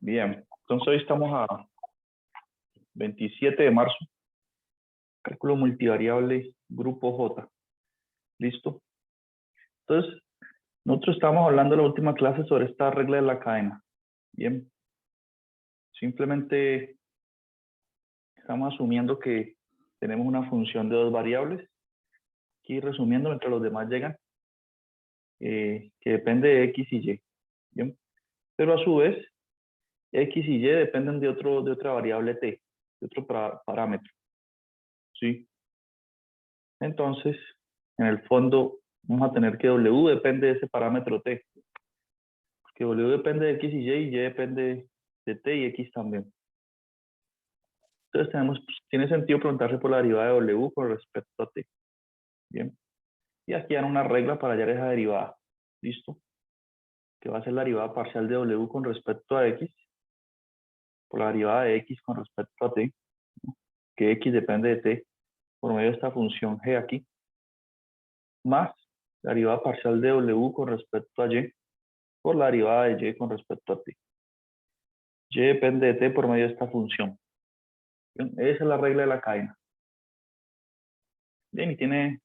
Bien, entonces hoy estamos a 27 de marzo, cálculo multivariable, grupo J. ¿Listo? Entonces, nosotros estábamos hablando en la última clase sobre esta regla de la cadena. Bien, simplemente estamos asumiendo que tenemos una función de dos variables. Aquí resumiendo, mientras los demás llegan, que depende de X y Y. Bien, pero a su vez, X y Y dependen de otra variable T, de otro parámetro. ¿Sí? Entonces, en el fondo, vamos a tener que W depende de ese parámetro T. Porque W depende de X y Y depende de T y X también. Entonces, tiene sentido preguntarse por la derivada de W con respecto a T. Bien. Y aquí dan una regla para hallar esa derivada. ¿Listo? Que va a ser la derivada parcial de W con respecto a X por la derivada de X con respecto a T. Que X depende de T por medio de esta función G aquí. Más la derivada parcial de W con respecto a Y por la derivada de Y con respecto a T. Y depende de T por medio de esta función. Bien, esa es la regla de la cadena. Bien, y tiene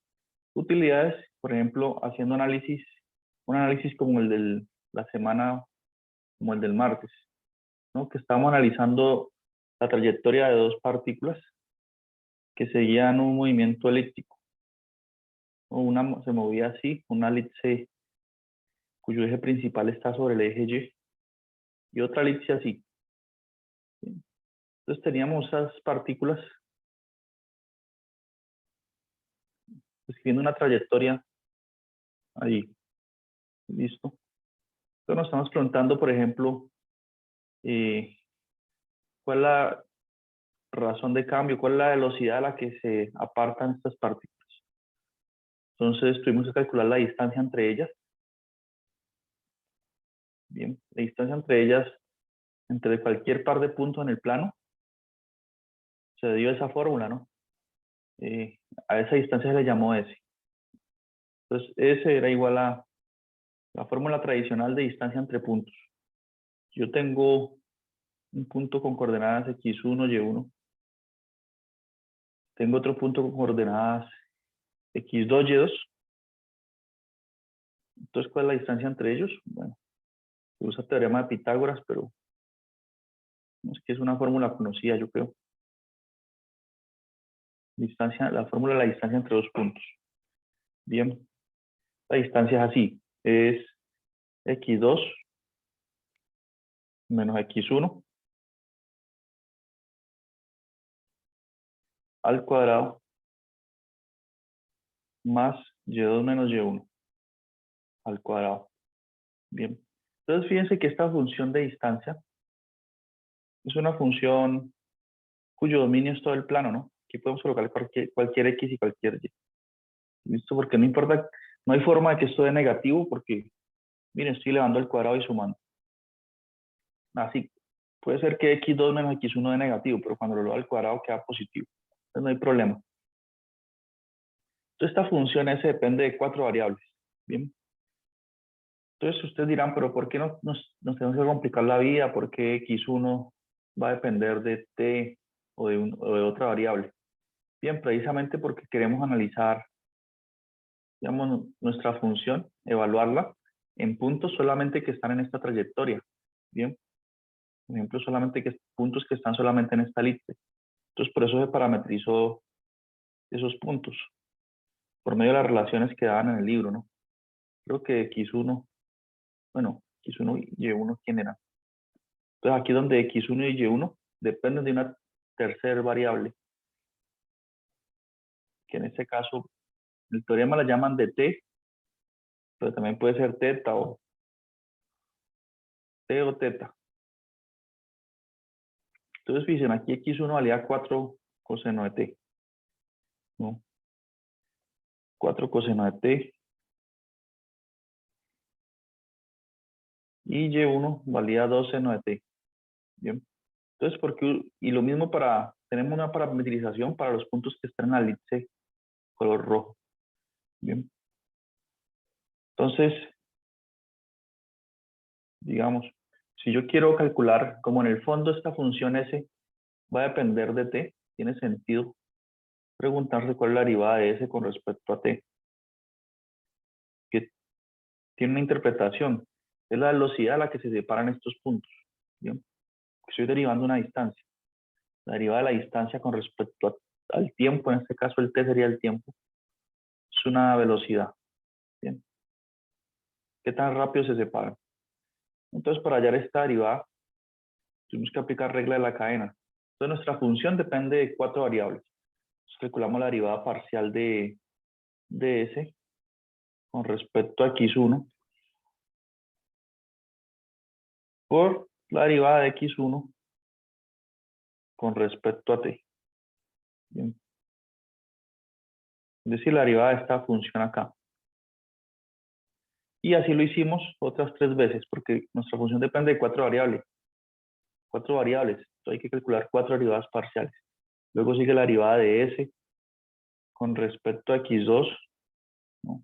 utilidades, por ejemplo, haciendo un análisis como el de la semana, como el del martes, ¿no? Que estábamos analizando la trayectoria de dos partículas que seguían un movimiento elíptico. Una se movía así, una elipse cuyo eje principal está sobre el eje Y otra elipse así. Bien. Entonces teníamos esas partículas escribiendo una trayectoria ahí. ¿Listo? Entonces nos estamos preguntando, por ejemplo, ¿cuál es la razón de cambio? ¿Cuál es la velocidad a la que se apartan estas partículas? Entonces tuvimos que calcular la distancia entre ellas. Bien, la distancia entre ellas, entre cualquier par de puntos en el plano, se dio esa fórmula, ¿no? A esa distancia se le llamó S. Entonces, S era igual a la fórmula tradicional de distancia entre puntos. Yo tengo un punto con coordenadas x1, y1. Tengo otro punto con coordenadas x2, y2. Entonces, ¿cuál es la distancia entre ellos? Bueno, se usa el teorema de Pitágoras, pero es que es una fórmula conocida, yo creo. La fórmula de la distancia entre dos puntos. Bien, la distancia es así. Es x2 menos x1 al cuadrado más y2 menos y1 al cuadrado. Bien. Entonces, fíjense que esta función de distancia es una función cuyo dominio es todo el plano, ¿no? Aquí podemos colocar cualquier x y cualquier y. ¿Listo? Porque no importa, no hay forma de que esto dé negativo porque, miren, estoy elevando al cuadrado y sumando. Así, puede ser que x2 menos x1 dé negativo, pero cuando lo elevo al cuadrado queda positivo. Entonces no hay problema. Entonces esta función S depende de 4 variables. Bien. Entonces ustedes dirán, pero ¿por qué nos tenemos que complicar la vida? ¿Por qué x1 va a depender de t o de otra variable? Bien, precisamente porque queremos analizar, digamos, nuestra función, evaluarla en puntos solamente que están en esta trayectoria. Bien, por ejemplo, puntos que están solamente en esta elipse. Entonces, por eso se parametrizó esos puntos, por medio de las relaciones que daban en el libro, ¿no? Creo que x1, bueno, x1 y y1, ¿quién era? Entonces, aquí donde x1 y y1 dependen de una tercera variable, que en este caso, el teorema la llaman de t, pero también puede ser teta o t o teta. Entonces, fíjense, aquí x1 valía 4 coseno de t, ¿no? 4 coseno de t. Y y1 valía 2 seno de t. Bien. Entonces, y lo mismo tenemos una parametrización para los puntos que están en la elipse color rojo. Bien. Entonces, digamos, Si yo quiero calcular, como en el fondo esta función S va a depender de t, tiene sentido preguntarse cuál es la derivada de S con respecto a t, que tiene una interpretación. Es la velocidad a la que se separan estos puntos. ¿Bien? Estoy derivando una distancia. La derivada de la distancia con respecto al tiempo, en este caso el t sería el tiempo, es una velocidad. ¿Bien? ¿Qué tan rápido se separan? Entonces, para hallar esta derivada, tenemos que aplicar regla de la cadena. Entonces, nuestra función depende de 4 variables. Entonces, calculamos la derivada parcial de S con respecto a x1 por la derivada de x1 con respecto a t. Bien. Es decir, la derivada de esta función acá. Y así lo hicimos otras 3 veces, porque nuestra función depende de 4 variables. 4 variables. Entonces hay que calcular 4 derivadas parciales. Luego sigue la derivada de S con respecto a x2, ¿no?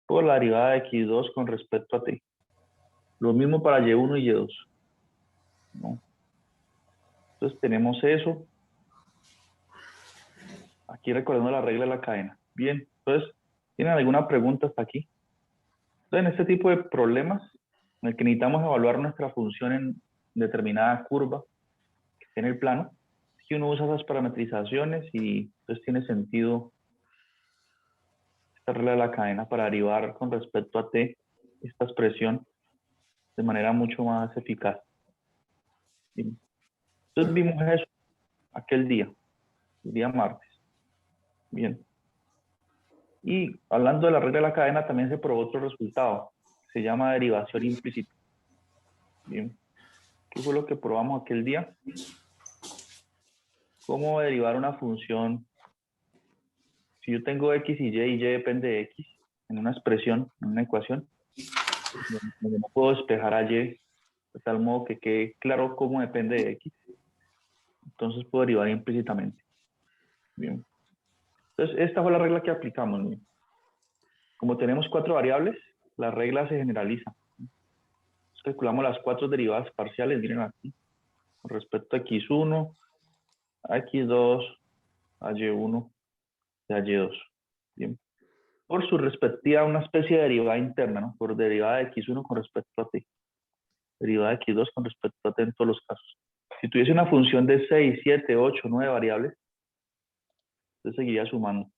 Por la derivada de x2 con respecto a t. Lo mismo para y1 y y2, ¿no? Entonces tenemos eso. Aquí recordando la regla de la cadena. Bien, entonces, ¿tienen alguna pregunta hasta aquí? Entonces, en este tipo de problemas, en el que necesitamos evaluar nuestra función en determinada curva que esté en el plano, si uno usa esas parametrizaciones y entonces tiene sentido esta regla de la cadena para derivar con respecto a t esta expresión de manera mucho más eficaz. Bien. Entonces vimos eso aquel día, el día martes. Bien. Y hablando de la regla de la cadena, también se probó otro resultado. Se llama derivación implícita. Bien. ¿Qué fue lo que probamos aquel día? Cómo derivar una función. Si yo tengo x y y depende de x, en una expresión, en una ecuación, donde no puedo despejar a y, de tal modo que quede claro cómo depende de x, entonces puedo derivar implícitamente. Bien. Entonces, esta fue la regla que aplicamos. Bien. Como tenemos 4 variables, la regla se generaliza. Entonces, calculamos las 4 derivadas parciales, miren aquí, con respecto a x1, a x2, a y1 y a y2. Bien. Por su respectiva, una especie de derivada interna, ¿no? Por derivada de x1 con respecto a t. Derivada de x2 con respecto a t en todos los casos. Si tuviese una función de 6, 7, 8, 9 variables, entonces seguiría sumando.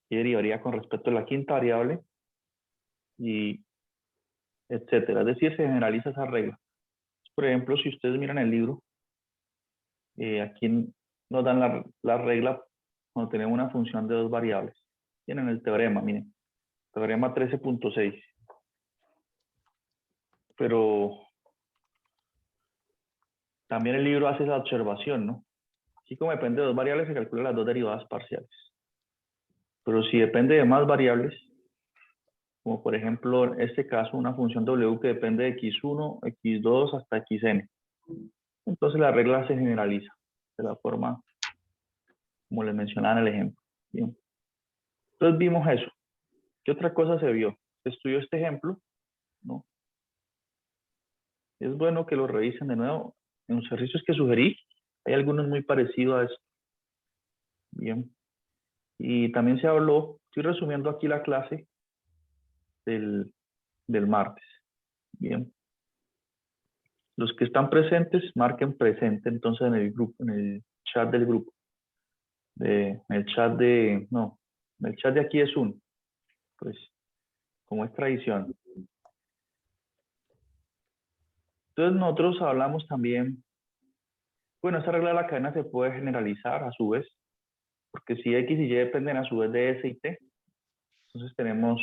Y derivaría con respecto a la quinta variable y etcétera. Es decir, se generaliza esa regla. Por ejemplo, si ustedes miran el libro, aquí nos dan la regla cuando tenemos una función de 2 variables. Tienen el teorema, miren. Teorema 13.6. Pero también el libro hace esa observación, ¿no? Así como depende de 2 variables, se calculan las 2 derivadas parciales. Pero si depende de más variables, como por ejemplo en este caso una función w que depende de x1, x2 hasta xn, entonces la regla se generaliza de la forma como les mencionaba en el ejemplo. Bien. Entonces vimos eso. ¿Qué otra cosa se vio? Se estudió este ejemplo, ¿no? Es bueno que lo revisen de nuevo. En los ejercicios que sugerí, hay algunos muy parecidos a esto. Bien. Y también se habló, estoy resumiendo aquí la clase del martes. Bien. Los que están presentes, marquen presente entonces en el grupo, en el chat del grupo. En el chat no, en el chat de aquí es uno. Pues, como es tradición. Entonces nosotros hablamos también, bueno, esta regla de la cadena se puede generalizar a su vez, porque si x y y dependen a su vez de s y t, entonces tenemos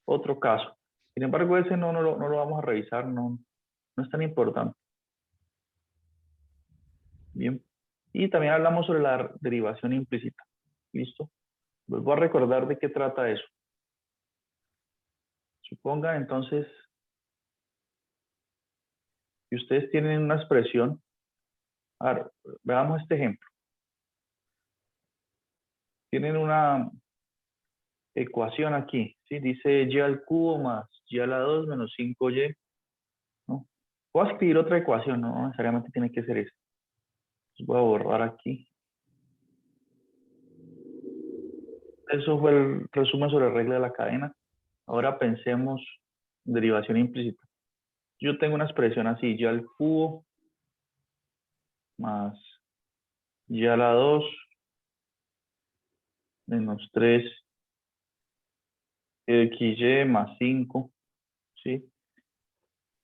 otro caso. Sin embargo, ese no lo vamos a revisar, no es tan importante. Bien. Y también hablamos sobre la derivación implícita. ¿Listo? Vuelvo a recordar de qué trata eso. Supongan entonces que ustedes tienen una expresión. A ver, veamos este ejemplo. Tienen una ecuación aquí, ¿sí? Dice y al cubo más y a la 2 menos 5y, ¿no? Voy a escribir otra ecuación, no necesariamente tiene que ser esa. Voy a borrar aquí. Eso fue el resumen sobre la regla de la cadena. Ahora pensemos en derivación implícita. Yo tengo una expresión así, y al cubo más y a la 2 menos 3xy más 5, ¿sí?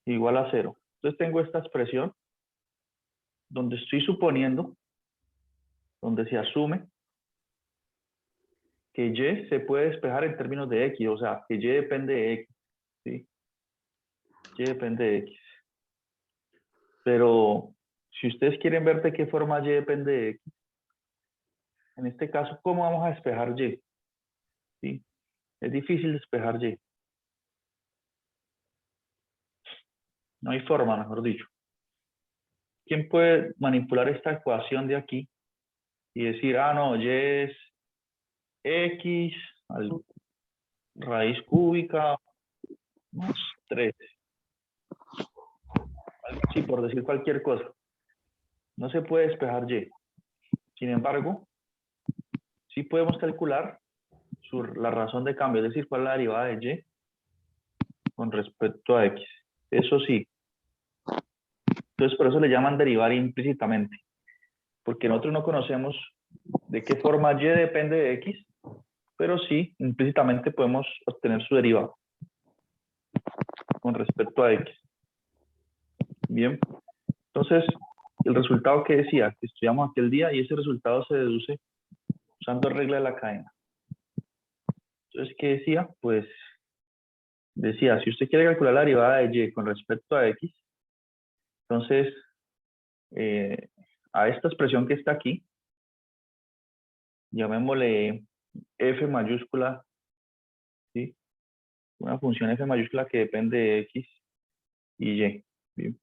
Igual a 0. Entonces tengo esta expresión donde estoy suponiendo, donde se asume que y se puede despejar en términos de x, o sea, que y depende de x, ¿sí? Y depende de x. Pero si ustedes quieren ver de qué forma y depende de x, en este caso, ¿cómo vamos a despejar y? ¿Sí? Es difícil despejar y. No hay forma, mejor dicho. ¿Quién puede manipular esta ecuación de aquí y decir, ah, no, y es x raíz cúbica más 3? Algo así, por decir cualquier cosa. No se puede despejar y. Sin embargo, sí podemos calcular la razón de cambio, es decir, cuál es la derivada de y con respecto a x. Eso sí. Entonces, por eso le llaman derivar implícitamente, porque nosotros no conocemos de qué forma y depende de x, pero sí, implícitamente podemos obtener su derivada con respecto a x. Bien, entonces, el resultado que decía, que estudiamos aquel día, y ese resultado se deduce usando regla de la cadena. Entonces, ¿qué decía? Pues decía, si usted quiere calcular la derivada de y con respecto a x, entonces, a esta expresión que está aquí, llamémosle f mayúscula, ¿sí? Una función f mayúscula que depende de x y y. ¿Bien?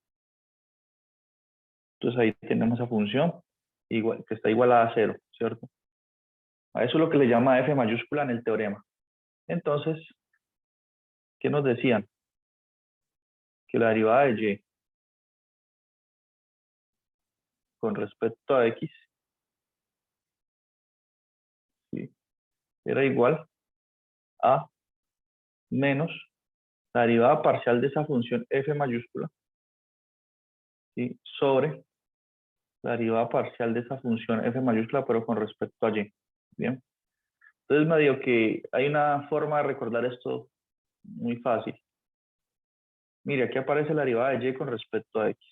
Entonces ahí tenemos esa función igual, que está igualada a 0, ¿cierto? A eso es lo que le llama f mayúscula en el teorema. Entonces, ¿qué nos decían? Que la derivada de y con respecto a x, ¿sí? Era igual a menos la derivada parcial de esa función f mayúscula, ¿sí? Sobre la derivada parcial de esa función f mayúscula, pero con respecto a y. Bien. Entonces me digo que hay una forma de recordar esto muy fácil. Mire, aquí aparece la derivada de y con respecto a x.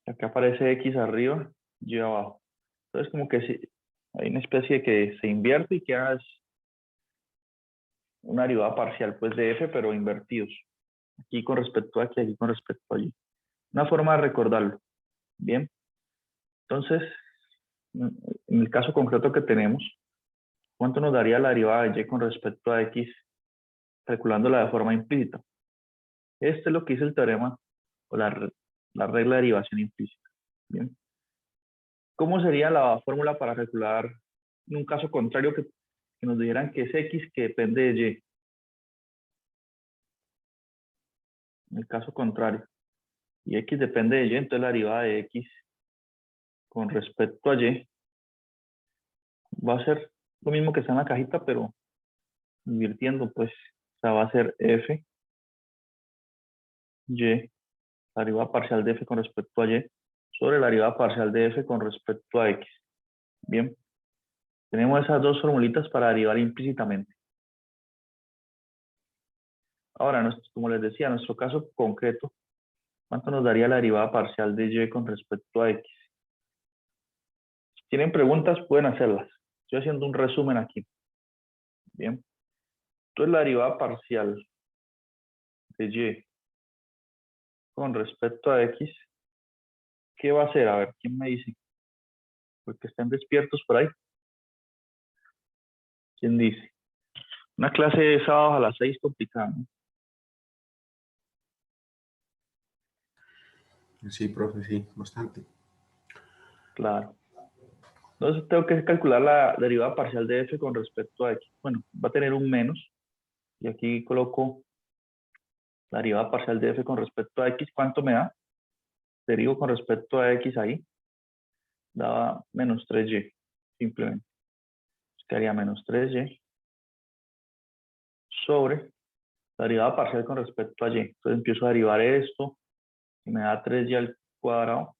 Aquí aparece x arriba, y abajo. Entonces como que hay una especie de que se invierte y queda una derivada parcial pues de f, pero invertidos. Aquí con respecto a aquí con respecto a y. Una forma de recordarlo. Bien. Entonces, en el caso concreto que tenemos, ¿cuánto nos daría la derivada de y con respecto a x calculándola de forma implícita? Este es lo que dice el teorema o la regla de derivación implícita. Bien. ¿Cómo sería la fórmula para calcular en un caso contrario que nos dijeran que es x que depende de y? En el caso contrario, y x depende de y, entonces la derivada de x con respecto a y va a ser lo mismo que está en la cajita, pero invirtiendo, pues, o sea, va a ser f, y, la derivada parcial de f con respecto a y, sobre la derivada parcial de f con respecto a x. Bien, tenemos esas dos formulitas para derivar implícitamente. Ahora, como les decía, en nuestro caso concreto, ¿cuánto nos daría la derivada parcial de y con respecto a x? Si tienen preguntas, pueden hacerlas. Estoy haciendo un resumen aquí. Bien. Entonces, la derivada parcial de y con respecto a x, ¿qué va a hacer? A ver, ¿quién me dice? Porque estén despiertos por ahí. ¿Quién dice? Una clase de sábados a las 6 complicada, ¿no? Sí, profe, sí, bastante. Claro. Entonces tengo que calcular la derivada parcial de f con respecto a x. Bueno, va a tener un menos. Y aquí coloco la derivada parcial de f con respecto a x. ¿Cuánto me da? Derivo con respecto a x ahí. Daba menos 3y, simplemente. Quedaría menos 3y sobre la derivada parcial con respecto a y. Entonces empiezo a derivar esto y me da 3y al cuadrado.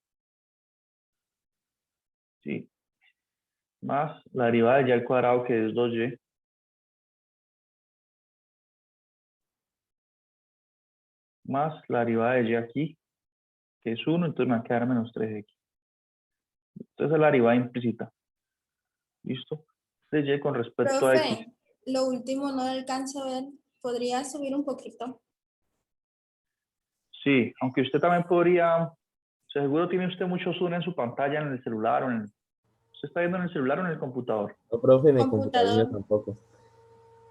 ¿Sí? Más la derivada de y al cuadrado, que es 2y. Más la derivada de y aquí, que es 1, entonces me va a quedar menos 3x. Entonces es la derivada implícita. ¿Listo? De y con respecto a x. Profe, lo último no alcanzo a ver. ¿Podría subir un poquito? Sí, aunque usted también podría, seguro tiene usted mucho zoom en su pantalla, en el celular o en el... ¿Usted está viendo en el celular o en el computador? No, profe, en el computador mío Computador. tampoco.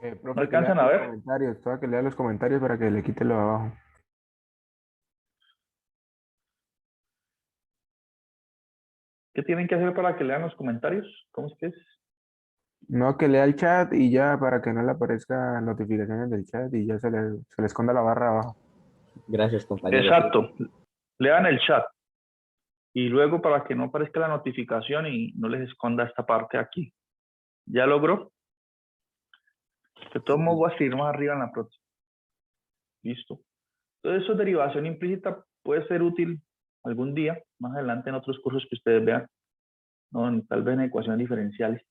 ¿No Profe, que lea alcanzan a los ver? comentarios, toca que lea los comentarios para que le quite lo de abajo. ¿Qué tienen que hacer para que lean los comentarios? ¿Cómo es que es? No, que lea el chat y ya para que no le aparezcan notificaciones del chat y ya se le esconda la barra abajo. Gracias, compañero. Sí. Exacto. Lean el chat. Y luego para que no aparezca la notificación y no les esconda esta parte aquí. ¿Ya logró? De todos modos voy a seguir más arriba en la próxima. Listo. Entonces, eso, derivación implícita, puede ser útil algún día, más adelante en otros cursos que ustedes vean, ¿no? Tal vez en ecuaciones diferenciales.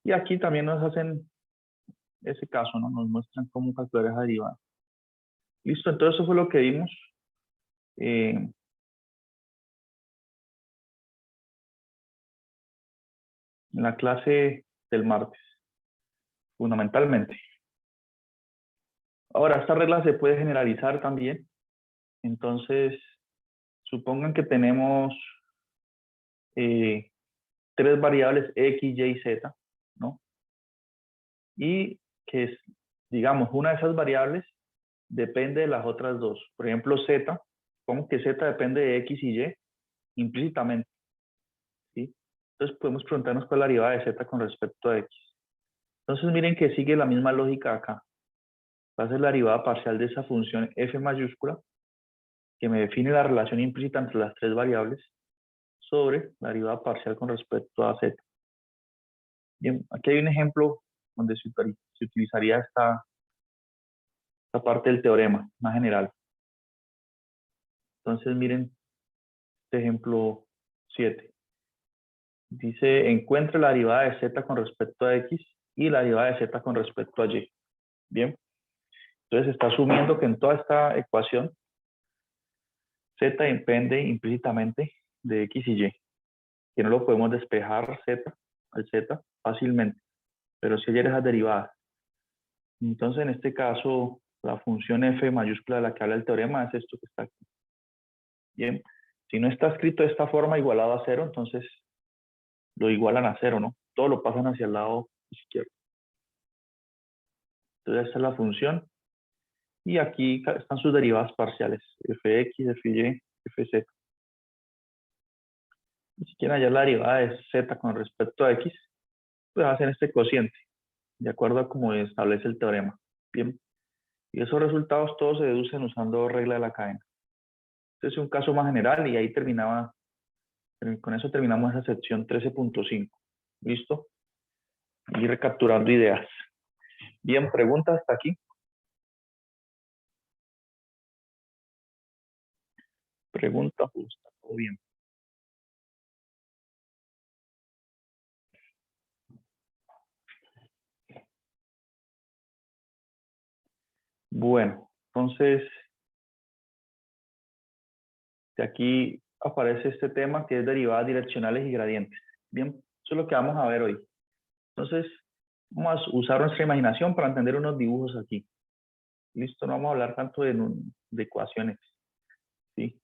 Y aquí también nos hacen ese caso, ¿no? Nos muestran cómo calcular esa derivada. Listo, entonces eso fue lo que vimos en la clase del martes, fundamentalmente. Ahora, esta regla se puede generalizar también. Entonces, supongan que tenemos tres variables x, y, z, ¿no? Y que, digamos, una de esas variables depende de las otras dos. Por ejemplo, z, supongo que z depende de x y y implícitamente, ¿sí? Entonces podemos preguntarnos cuál es la derivada de z con respecto a x. Entonces miren que sigue la misma lógica acá. Va a ser la derivada parcial de esa función f mayúscula, que me define la relación implícita entre las tres variables, sobre la derivada parcial con respecto a z. Bien, aquí hay un ejemplo donde se utilizaría esta parte del teorema, más general. Entonces miren este ejemplo 7. Dice, encuentre la derivada de z con respecto a x y la derivada de z con respecto a y. Bien. Entonces está asumiendo que en toda esta ecuación z depende implícitamente de x y y, que no lo podemos despejar al z fácilmente, pero si hay esas derivadas. Entonces en este caso la función f mayúscula de la que habla el teorema es esto que está aquí. Bien. Si no está escrito de esta forma igualado a 0, entonces lo igualan a 0, ¿no? Todo lo pasan hacia el lado izquierdo. Entonces esta es la función. Y aquí están sus derivadas parciales, fx, fy, fz. Y si quieren hallar la derivada de z con respecto a x, pues hacen este cociente, de acuerdo a como establece el teorema. Bien. Y esos resultados todos se deducen usando regla de la cadena. Este es un caso más general y ahí con eso terminamos esa sección 13.5. ¿Listo? Y recapturando ideas. Bien, preguntas hasta aquí. Pregunta justa, todo bien. Bueno, entonces, de aquí aparece este tema que es derivadas direccionales y gradientes. Bien, eso es lo que vamos a ver hoy. Entonces, vamos a usar nuestra imaginación para entender unos dibujos aquí. Listo, no vamos a hablar tanto de ecuaciones. ¿Sí?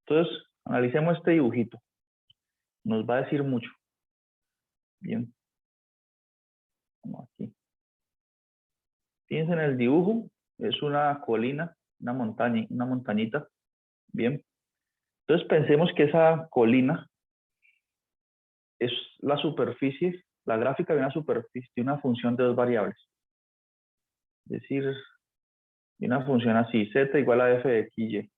Entonces, analicemos este dibujito. Nos va a decir mucho. Bien, vamos aquí. Fíjense en el dibujo, es una colina, una montaña, una montañita. Bien. Entonces pensemos que esa colina es la superficie, la gráfica de una superficie, de una función de dos variables. Es decir, de una función así, z igual a f de x, y.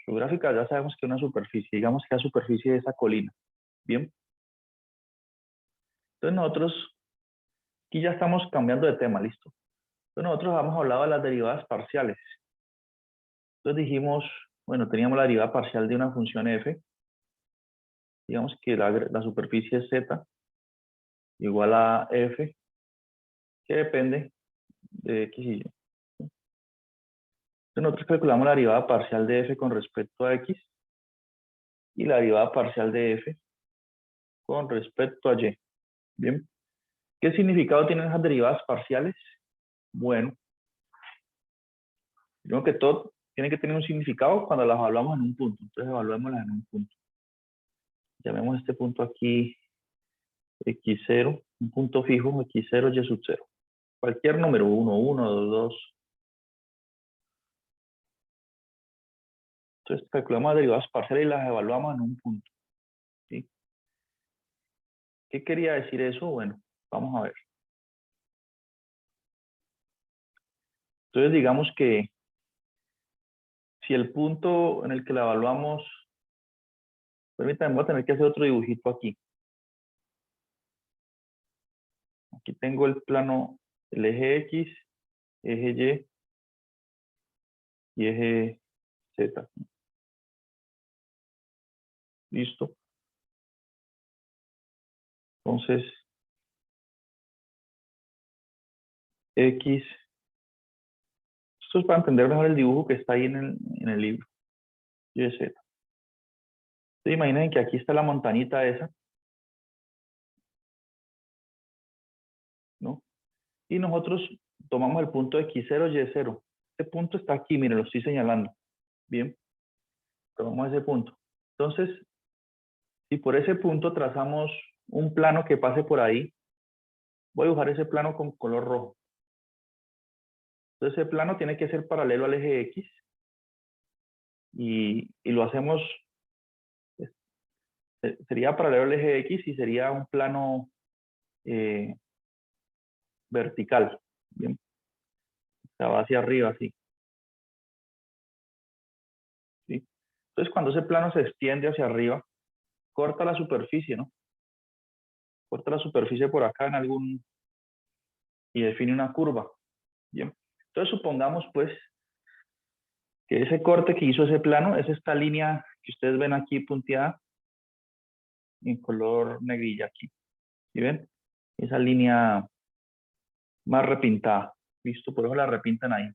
Su gráfica ya sabemos que es una superficie, digamos que la superficie de esa colina. Bien. Entonces nosotros, aquí ya estamos cambiando de tema, listo. Entonces nosotros habíamos hablado de las derivadas parciales. Entonces dijimos, bueno, teníamos la derivada parcial de una función f. Digamos que la superficie es z igual a f, que depende de x y y. Entonces nosotros calculamos la derivada parcial de f con respecto a x y la derivada parcial de f con respecto a y. Bien. ¿Qué significado tienen esas derivadas parciales? Bueno, primero que todo, tienen que tener un significado cuando las evaluamos en un punto. Entonces evaluémoslas en un punto. Llamemos este punto aquí x0, un punto fijo, x0, y sub 0. Cualquier número, 1, 1, 2, 2. Entonces calculamos las derivadas parciales y las evaluamos en un punto. ¿Sí? ¿Qué quería decir eso? Bueno, vamos a ver. Entonces digamos que si el punto en el que la evaluamos, permítanme, voy a tener que hacer otro dibujito aquí. Aquí tengo el plano, el eje X, eje Y y eje Z. ¿Listo? Entonces, X, esto es para entender mejor el dibujo que está ahí en el libro. Y Z. Entonces, imaginen que aquí está la montañita esa, ¿no? Y nosotros tomamos el punto X0, Y0. Este punto está aquí, miren, lo estoy señalando. Bien, tomamos ese punto. Entonces, si por ese punto trazamos un plano que pase por ahí, voy a dibujar ese plano con color rojo. Entonces, ese plano tiene que ser paralelo al eje X y lo hacemos, sería paralelo al eje X y sería un plano vertical. Bien, o sea, va hacia arriba, así. ¿Sí? Entonces, cuando ese plano se extiende hacia arriba, corta la superficie, ¿no? Corta la superficie por acá en algún y define una curva. Bien. Entonces, supongamos, pues, que ese corte que hizo ese plano es esta línea que ustedes ven aquí punteada en color negrilla aquí. ¿Sí ven? Esa línea más repintada. ¿Listo? Por eso la repintan ahí.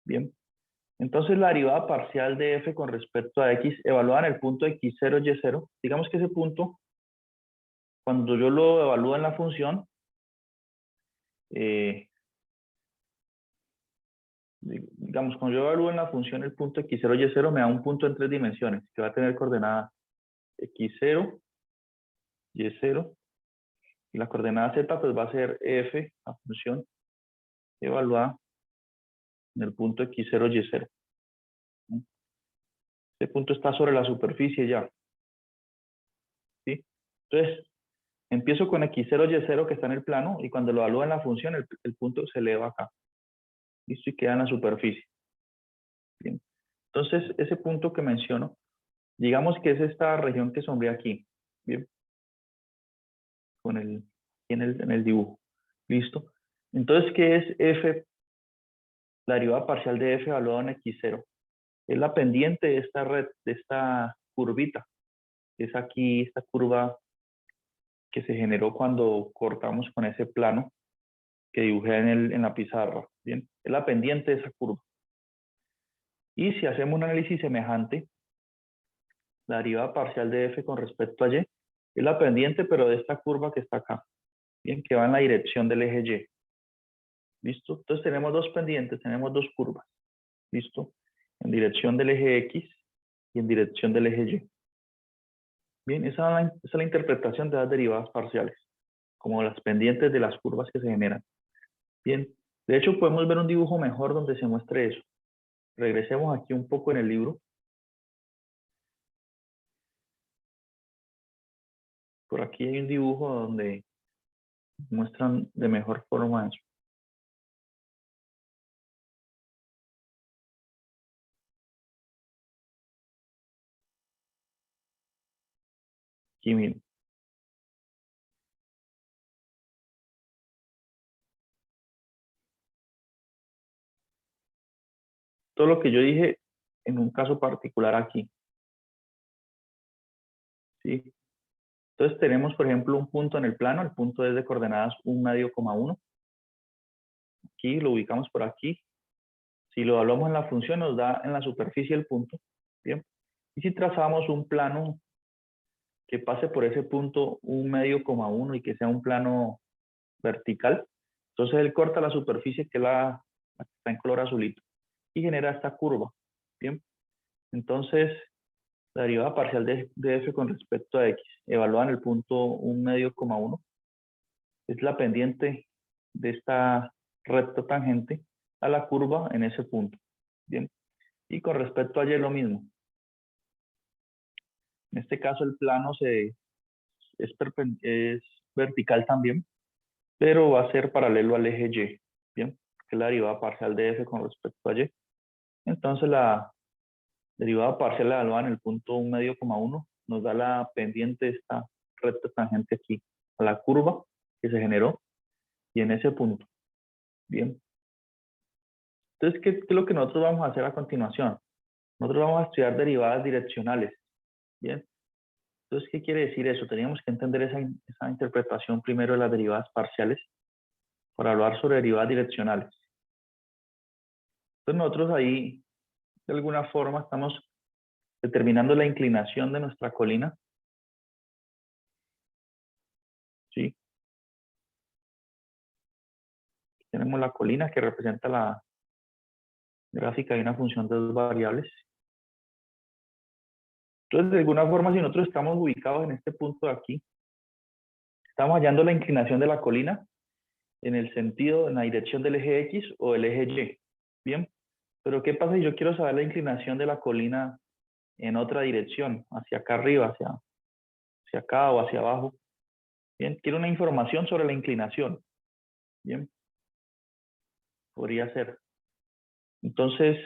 Bien. Entonces, la derivada parcial de f con respecto a x evaluada en el punto x0, y0. Digamos que ese punto, cuando yo lo evalúo en la función, digamos, cuando yo evalúo en la función el punto x0, y0, me da un punto en 3 dimensiones, que va a tener coordenada x0, y0, y la coordenada z pues va a ser f, la función evaluada en el punto x0, y0. Este punto está sobre la superficie ya. ¿Sí? Entonces, empiezo con x0, y0 que está en el plano, y cuando lo evalúo en la función, el punto se eleva acá. ¿Listo? Y queda en la superficie. Bien. Entonces, ese punto que menciono, digamos que es esta región que sombrea aquí. Bien. Con en el dibujo. ¿Listo? Entonces, ¿qué es f? La derivada parcial de f evaluada en x0. Es la pendiente de esta red, de esta curvita. Es aquí esta curva que se generó cuando cortamos con ese plano que dibujé en la pizarra. Bien, es la pendiente de esa curva. Y si hacemos un análisis semejante, la derivada parcial de f con respecto a y es la pendiente, pero de esta curva que está acá. Bien, que va en la dirección del eje y. ¿Listo? Entonces tenemos dos pendientes, tenemos dos curvas. ¿Listo? En dirección del eje X y en dirección del eje Y. Bien, esa es la interpretación de las derivadas parciales, como las pendientes de las curvas que se generan. Bien, de hecho podemos ver un dibujo mejor donde se muestre eso. Regresemos aquí un poco en el libro. Por aquí hay un dibujo donde muestran de mejor forma eso. Aquí miren. Todo lo que yo dije en un caso particular aquí. ¿Sí? Entonces tenemos, por ejemplo, un punto en el plano. El punto es de coordenadas 1 medio, 1. Aquí lo ubicamos por aquí. Si lo evaluamos en la función, nos da en la superficie el punto. Bien. Y si trazamos un plano que pase por ese punto 1 medio, 1 y que sea un plano vertical, entonces él corta la superficie que es la que está en color azulito y genera esta curva. Bien. Entonces, la derivada parcial de f con respecto a x, evaluada en el punto 1 medio, 1, es la pendiente de esta recta tangente a la curva en ese punto. Bien. Y con respecto a y lo mismo. En este caso el plano es vertical también, pero va a ser paralelo al eje y. Bien, que es la derivada parcial de f con respecto a y. Entonces la derivada parcial evaluada en el punto 1 medio, 1 nos da la pendiente de esta recta tangente aquí a la curva que se generó y en ese punto. Bien. Entonces, ¿qué es lo que nosotros vamos a hacer a continuación? Nosotros vamos a estudiar derivadas direccionales. Bien. Entonces, ¿qué quiere decir eso? Teníamos que entender esa interpretación primero de las derivadas parciales para hablar sobre derivadas direccionales. Entonces, nosotros ahí, de alguna forma, estamos determinando la inclinación de nuestra colina. ¿Sí? Tenemos la colina que representa la gráfica de una función de 2 variables. Entonces, de alguna forma, si nosotros estamos ubicados en este punto de aquí, estamos hallando la inclinación de la colina en el sentido, en la dirección del eje X o el eje Y. Bien, pero ¿qué pasa si yo quiero saber la inclinación de la colina en otra dirección, hacia acá arriba, hacia acá o hacia abajo? Bien, quiero una información sobre la inclinación. Bien, podría ser. Entonces,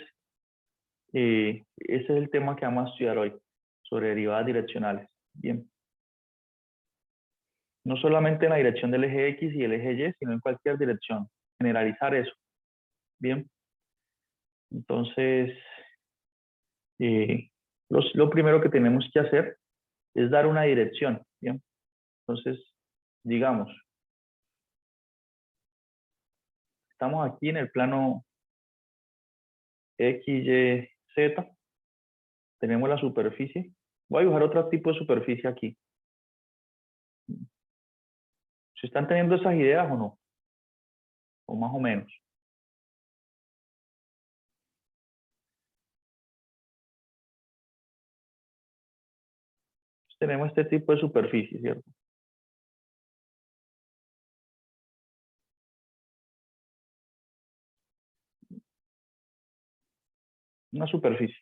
ese es el tema que vamos a estudiar hoy, sobre derivadas direccionales. Bien. No solamente en la dirección del eje X y el eje Y, sino en cualquier dirección. Generalizar eso. Bien. Entonces, lo primero que tenemos que hacer es dar una dirección. Bien. Entonces, digamos, estamos aquí en el plano X, Y, Z. Tenemos la superficie. Voy a dibujar otro tipo de superficie aquí. ¿Se están teniendo esas ideas o no? O más o menos. Tenemos este tipo de superficie, ¿cierto? Una superficie.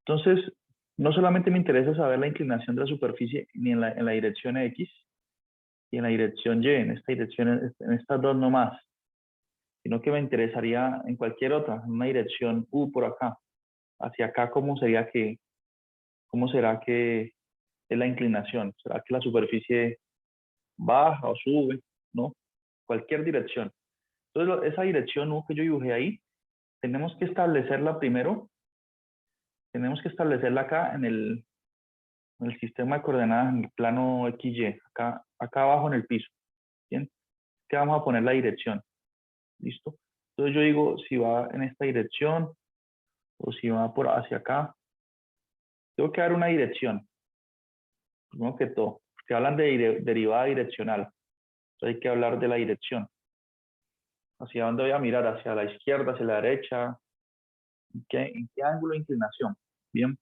Entonces, no solamente me interesa saber la inclinación de la superficie ni en la dirección X y en la dirección Y, en esta dirección, en estas dos nomás, sino que me interesaría en cualquier otra, en una dirección U por acá, hacia acá, ¿cómo será que es la inclinación? ¿Será que la superficie baja o sube? ¿No? Cualquier dirección. Entonces, esa dirección U que yo dibujé ahí, tenemos que establecerla primero. Tenemos que establecerla acá en el sistema de coordenadas, en el plano XY, acá abajo en el piso. ¿Bien? Que vamos a poner la dirección. ¿Listo? Entonces yo digo si va en esta dirección o si va por hacia acá. Tengo que dar una dirección. Primero que todo. Porque hablan de derivada direccional. Entonces hay que hablar de la dirección. ¿Hacia dónde voy a mirar? ¿Hacia la izquierda, hacia la derecha? ¿En qué ángulo de inclinación? Bien.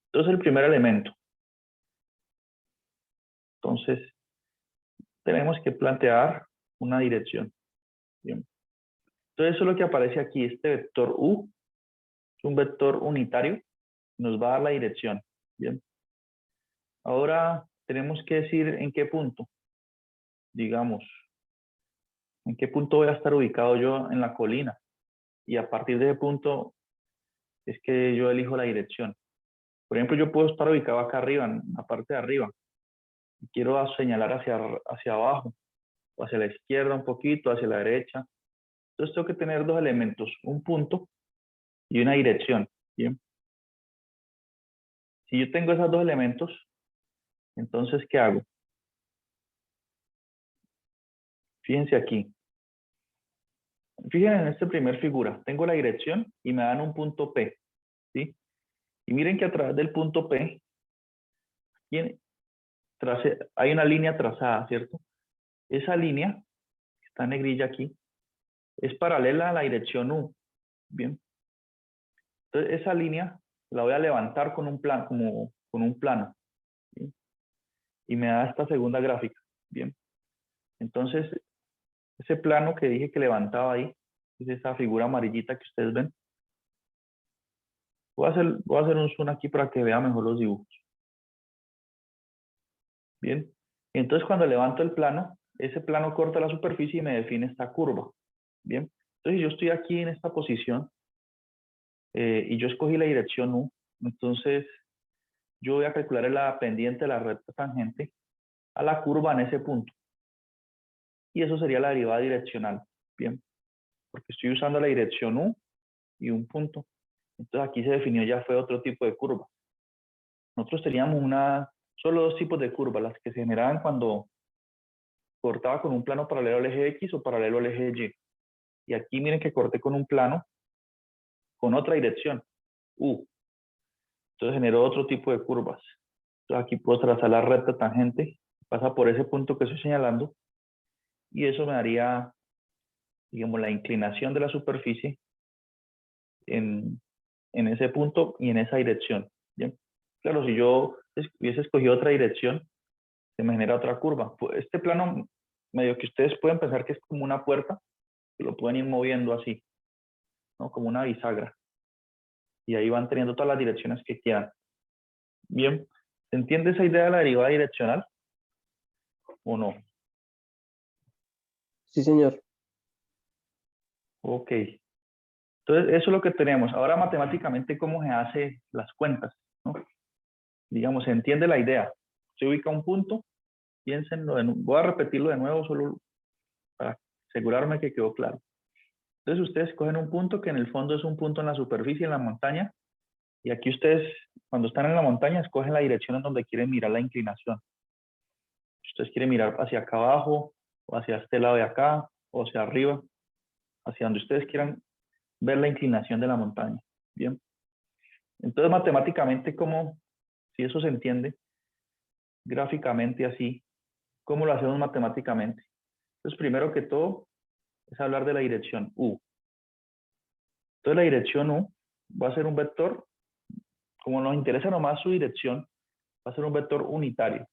Entonces el primer elemento. Entonces tenemos que plantear una dirección. Bien. Entonces eso es lo que aparece aquí. Este vector U es un vector unitario. Nos va a dar la dirección. Bien. Ahora tenemos que decir en qué punto, digamos, en qué punto voy a estar ubicado yo en la colina. Y a partir de ese punto es que yo elijo la dirección. Por ejemplo, yo puedo estar ubicado acá arriba, en la parte de arriba, y quiero señalar hacia abajo, o hacia la izquierda un poquito, hacia la derecha. Entonces tengo que tener dos elementos, un punto y una dirección. ¿Bien? Si yo tengo esos dos elementos, entonces, ¿qué hago? Fíjense aquí. Fíjense en esta primera figura. Tengo la dirección y me dan un punto P. ¿Sí? Y miren que a través del punto P hay una línea trazada, ¿cierto? Esa línea, que está en negrilla aquí, es paralela a la dirección U. Bien. Entonces, esa línea la voy a levantar con un plano, como con un plano. ¿Sí? Y me da esta segunda gráfica. Bien. Entonces, ese plano que dije que levantaba ahí, es esa figura amarillita que ustedes ven. Voy a hacer un zoom aquí para que vean mejor los dibujos. Bien. Entonces, cuando levanto el plano, ese plano corta la superficie y me define esta curva. Bien. Entonces, yo estoy aquí en esta posición y yo escogí la dirección U. Entonces, yo voy a calcular la pendiente de la recta tangente a la curva en ese punto. Y eso sería la derivada direccional. Bien. Porque estoy usando la dirección U y un punto. Entonces, aquí se definió ya fue otro tipo de curva. Nosotros teníamos solo dos tipos de curvas, las que se generaban cuando cortaba con un plano paralelo al eje X o paralelo al eje Y. Y aquí miren que corté con un plano con otra dirección, U. Entonces generó otro tipo de curvas. Entonces aquí puedo trazar la recta tangente, pasa por ese punto que estoy señalando, y eso me daría, digamos, la inclinación de la superficie en ese punto y en esa dirección. ¿Bien? Claro, si yo hubiese escogido otra dirección, se me genera otra curva. Este plano, medio que ustedes pueden pensar que es como una puerta, que lo pueden ir moviendo así, ¿no? Como una bisagra. Y ahí van teniendo todas las direcciones que quieran. Bien, ¿se entiende esa idea de la derivada direccional? ¿O no? Sí, señor. Ok. Entonces, eso es lo que tenemos. Ahora, matemáticamente, ¿cómo se hace las cuentas? ¿No? Digamos, se entiende la idea. Se ubica un punto, piénsenlo. Voy a repetirlo de nuevo solo para asegurarme que quedó claro. Entonces, ustedes cogen un punto que en el fondo es un punto en la superficie, en la montaña. Y aquí ustedes, cuando están en la montaña, escogen la dirección en donde quieren mirar la inclinación. Si ustedes quieren mirar hacia acá abajo, o hacia este lado de acá, o hacia arriba, hacia donde ustedes quieran ver la inclinación de la montaña. Bien. Entonces, matemáticamente, si eso se entiende, gráficamente así, ¿cómo lo hacemos matemáticamente? Entonces, primero que todo, es hablar de la dirección U. Entonces, la dirección U va a ser un vector, como nos interesa nomás su dirección, va a ser un vector unitario.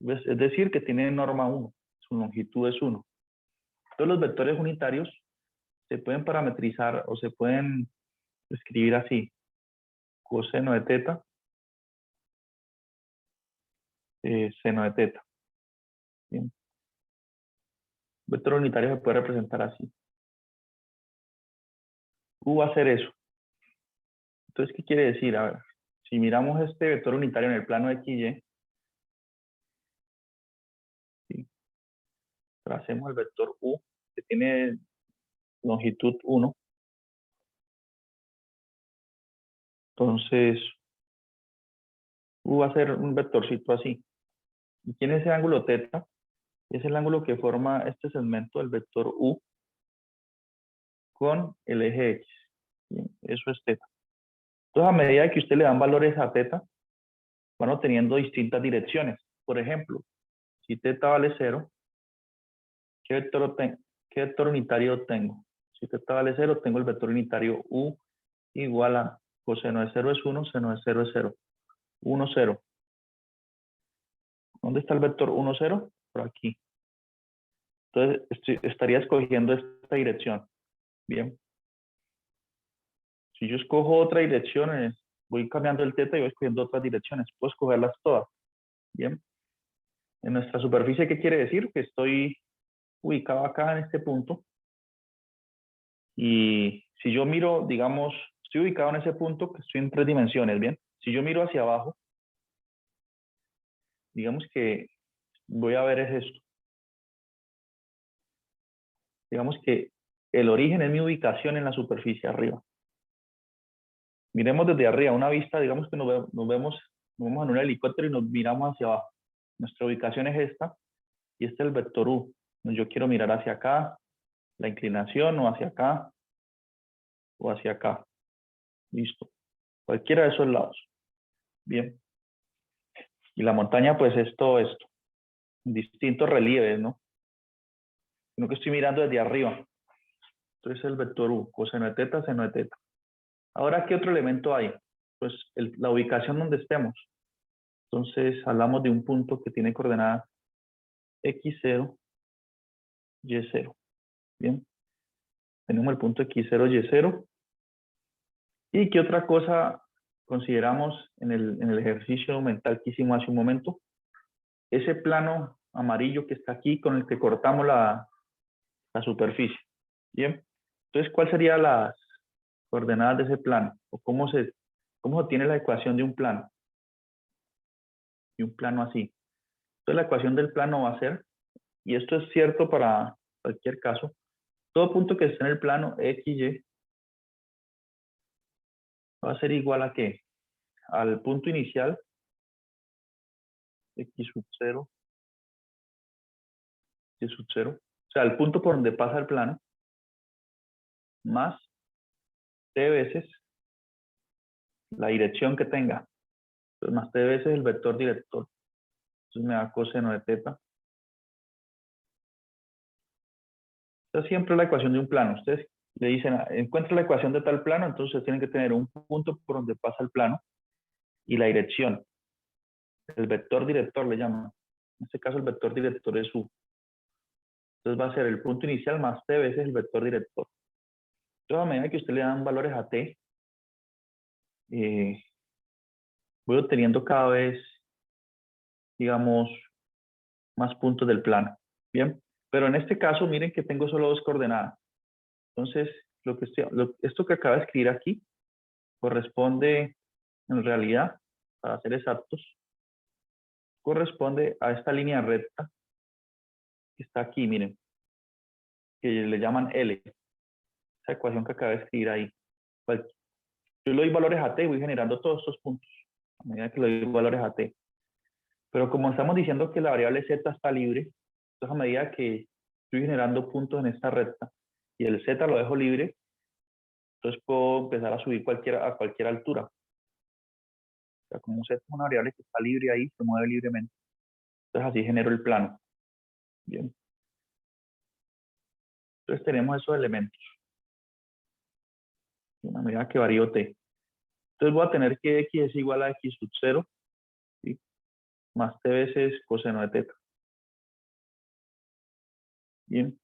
Es decir, que tiene norma 1, su longitud es 1. Entonces, los vectores unitarios se pueden parametrizar o se pueden escribir así. Coseno de teta, seno de teta. Bien. Vector unitario se puede representar así. U va a ser eso. Entonces, ¿qué quiere decir? A ver, si miramos este vector unitario en el plano XY, ¿sí? Tracemos el vector U, que tiene longitud 1. Entonces, U va a ser un vectorcito así. ¿Y quién es ese ángulo teta? Es el ángulo que forma este segmento del vector U con el eje X. ¿Sí? Eso es teta. Entonces, a medida que usted le dan valores a teta, van obteniendo distintas direcciones. Por ejemplo, si teta vale 0, ¿qué vector unitario tengo? Si teta vale 0, tengo el vector unitario U igual a coseno de 0 es 1, seno de 0 es 0. 1, 0. ¿Dónde está el vector 1, 0? Por aquí. Entonces, estaría escogiendo esta dirección. Bien. Si yo escojo otra dirección, voy cambiando el teta y voy escogiendo otras direcciones. Puedo escogerlas todas. Bien. En nuestra superficie, ¿qué quiere decir? Que estoy ubicado acá en este punto. Y si yo miro, digamos, estoy ubicado en ese punto, que estoy en 3 dimensiones, ¿bien? Si yo miro hacia abajo, digamos que voy a ver es esto. Digamos que el origen es mi ubicación en la superficie arriba. Miremos desde arriba, una vista, digamos que nos vemos en un helicóptero y nos miramos hacia abajo. Nuestra ubicación es esta, y este es el vector U. Yo quiero mirar hacia acá, la inclinación, o hacia acá, o hacia acá. Listo. Cualquiera de esos lados. Bien. Y la montaña, pues es todo esto. Distintos relieves, ¿no? Sino que estoy mirando desde arriba. Entonces el vector U, coseno de teta, seno de teta. Ahora, ¿qué otro elemento hay? Pues la ubicación donde estemos. Entonces hablamos de un punto que tiene coordenadas x0, y0. Bien. Tenemos el punto x0, y0. ¿Y qué otra cosa consideramos en el ejercicio mental que hicimos hace un momento? Ese plano amarillo que está aquí con el que cortamos la superficie. Bien. Entonces, ¿cuáles serían las coordenadas de ese plano? ¿O cómo se obtiene la ecuación de un plano? Y un plano así. Entonces, la ecuación del plano va a ser, y esto es cierto para cualquier caso, todo punto que esté en el plano XY va a ser igual a ¿qué? Al punto inicial x sub 0, y sub 0. O sea, el punto por donde pasa el plano, más t veces la dirección que tenga. Entonces, más t veces el vector director. Entonces me da coseno de teta. Esta siempre es la ecuación de un plano. Ustedes le dicen, encuentra la ecuación de tal plano, entonces tienen que tener un punto por donde pasa el plano y la dirección. El vector director le llaman. En este caso el vector director es U. Entonces va a ser el punto inicial más t veces el vector director. Entonces a medida que usted le dan valores a t, voy obteniendo cada vez, digamos, más puntos del plano. Bien, pero en este caso miren que tengo solo 2 coordenadas. Entonces, esto que acabo de escribir aquí corresponde, en realidad, para ser exactos, corresponde a esta línea recta que está aquí, miren, que le llaman L. Esa ecuación que acabo de escribir ahí. Pues, yo le doy valores a t y voy generando todos estos puntos a medida que le doy valores a t. Pero como estamos diciendo que la variable z está libre, entonces a medida que estoy generando puntos en esta recta y el z lo dejo libre, entonces puedo empezar a subir a cualquier altura. O sea, como z es una variable que está libre ahí, se mueve libremente. Entonces así genero el plano. Bien. Entonces tenemos esos elementos. A medida que varío t. Entonces voy a tener que x es igual a x sub 0, ¿sí? Más t veces coseno de teta. Bien.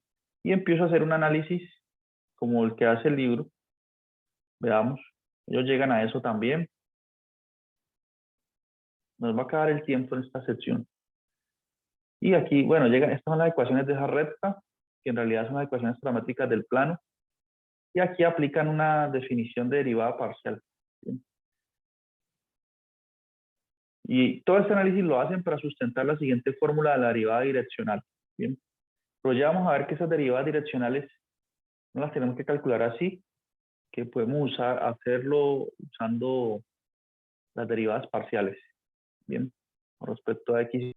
Y empiezo a hacer un análisis como el que hace el libro. Veamos. Ellos llegan a eso también. Nos va a acabar el tiempo en esta sección. Y aquí, bueno, estas son las ecuaciones de esa recta, que en realidad son las ecuaciones paramétricas del plano. Y aquí aplican una definición de derivada parcial. ¿Bien? Y todo este análisis lo hacen para sustentar la siguiente fórmula de la derivada direccional. Bien. Pero ya vamos a ver que esas derivadas direccionales no las tenemos que calcular así, que podemos hacerlo usando las derivadas parciales. Bien, con respecto a x